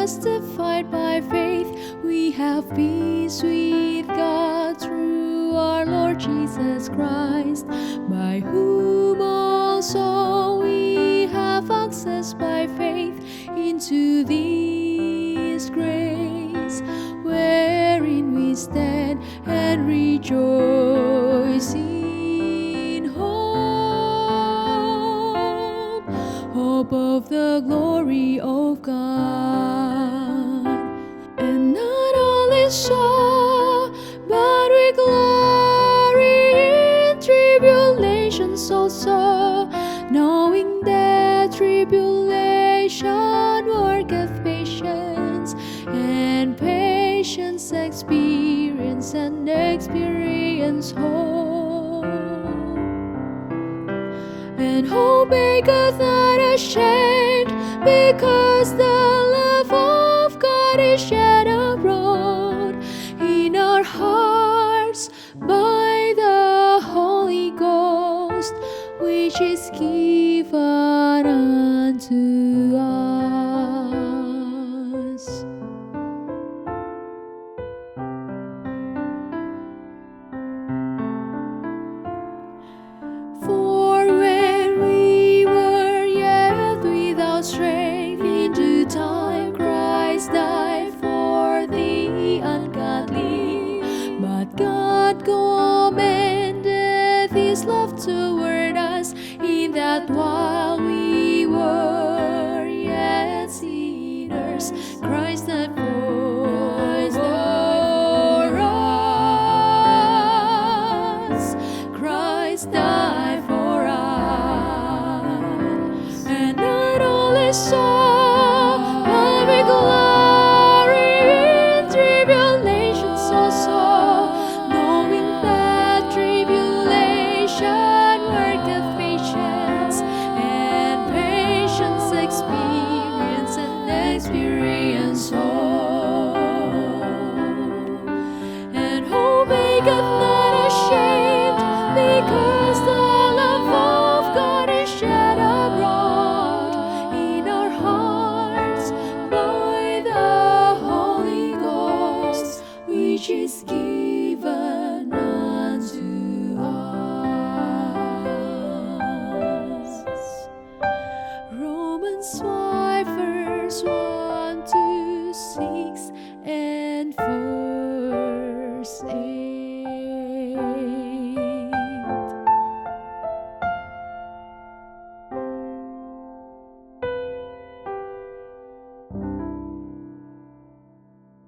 justified by faith, we have peace with God through our Lord Jesus Christ, by whom also we have access by faith into this grace, wherein we stand and rejoice in hope of the glory of God. And not only so, but we glory in tribulations also, knowing that tribulation worketh patience, and patience experience, and experience hope. And hope maketh not ashamed, because the love of God is shed abroad in our hearts by the Holy Ghost, which is given unto us. For when we were yet without strength, in due time Christ died for the ungodly. But God commended His love toward us, in that while we were yet sinners, Christ died for